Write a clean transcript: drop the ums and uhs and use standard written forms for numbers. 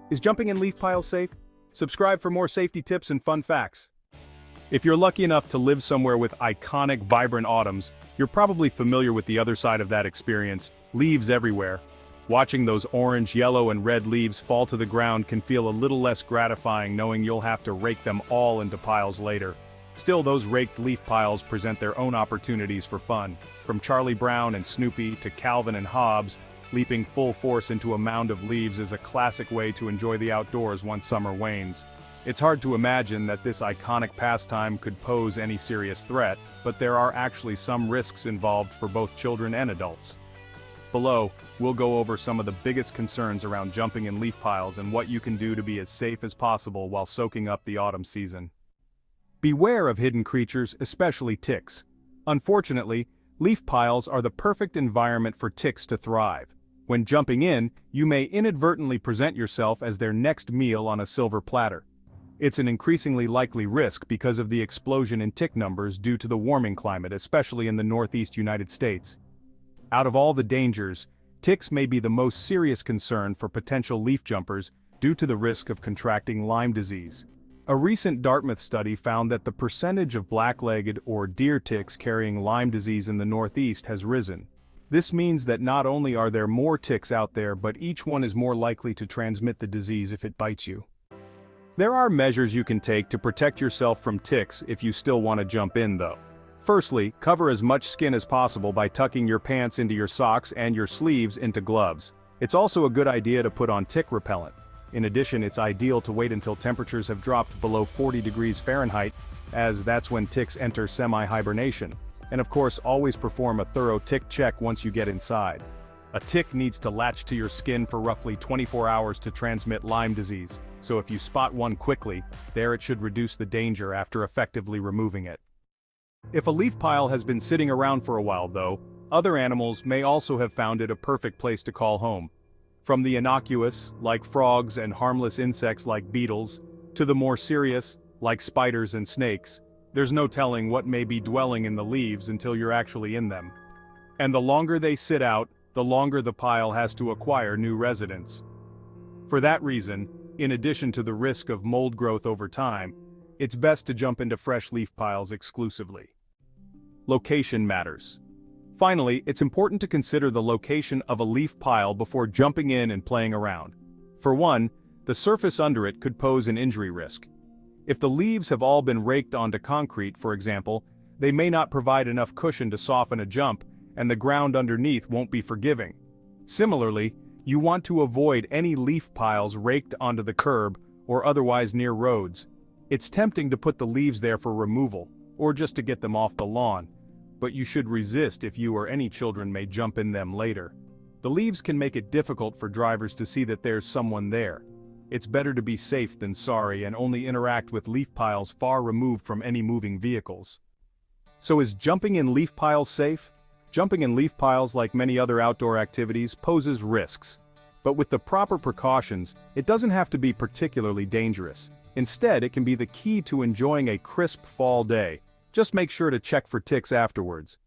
Is jumping in leaf piles safe? Subscribe for more safety tips and fun facts. If you're lucky enough to live somewhere with iconic, vibrant autumns, you're probably familiar with the other side of that experience: leaves everywhere. Watching those orange, yellow, and red leaves fall to the ground can feel a little less gratifying knowing you'll have to rake them all into piles later. Still, those raked leaf piles present their own opportunities for fun. From Charlie Brown and Snoopy to Calvin and Hobbes, leaping full force into a mound of leaves is a classic way to enjoy the outdoors once summer wanes. It's hard to imagine that this iconic pastime could pose any serious threat, but there are actually some risks involved for both children and adults. Below, we'll go over some of the biggest concerns around jumping in leaf piles and what you can do to be as safe as possible while soaking up the autumn season. Beware of hidden creatures, especially ticks. Unfortunately, leaf piles are the perfect environment for ticks to thrive. When jumping in, you may inadvertently present yourself as their next meal on a silver platter. It's an increasingly likely risk because of the explosion in tick numbers due to the warming climate, especially in the Northeast United States. Out of all the dangers, ticks may be the most serious concern for potential leaf jumpers due to the risk of contracting Lyme disease. A recent Dartmouth study found that the percentage of black-legged or deer ticks carrying Lyme disease in the Northeast has risen. This means that not only are there more ticks out there, but each one is more likely to transmit the disease if it bites you. There are measures you can take to protect yourself from ticks if you still want to jump in though. Firstly, cover as much skin as possible by tucking your pants into your socks and your sleeves into gloves. It's also a good idea to put on tick repellent. In addition, it's ideal to wait until temperatures have dropped below 40 degrees Fahrenheit, as that's when ticks enter semi-hibernation. And of course, always perform a thorough tick check once you get inside. A tick needs to latch to your skin for roughly 24 hours to transmit Lyme disease, so if you spot one quickly, it should reduce the danger after effectively removing it. If a leaf pile has been sitting around for a while though, other animals may also have found it a perfect place to call home. From the innocuous, like frogs and harmless insects like beetles, to the more serious, like spiders and snakes, there's no telling what may be dwelling in the leaves until you're actually in them. And the longer they sit out, the longer the pile has to acquire new residents. For that reason, in addition to the risk of mold growth over time, it's best to jump into fresh leaf piles exclusively. Location matters. Finally, it's important to consider the location of a leaf pile before jumping in and playing around. For one, the surface under it could pose an injury risk. If the leaves have all been raked onto concrete, for example, they may not provide enough cushion to soften a jump, and the ground underneath won't be forgiving. Similarly, you want to avoid any leaf piles raked onto the curb or otherwise near roads. It's tempting to put the leaves there for removal, or just to get them off the lawn, but you should resist if you or any children may jump in them later. The leaves can make it difficult for drivers to see that there's someone there. It's better to be safe than sorry and only interact with leaf piles far removed from any moving vehicles. So is jumping in leaf piles safe? Jumping in leaf piles, like many other outdoor activities, poses risks. But with the proper precautions, it doesn't have to be particularly dangerous. Instead, it can be the key to enjoying a crisp fall day. Just make sure to check for ticks afterwards.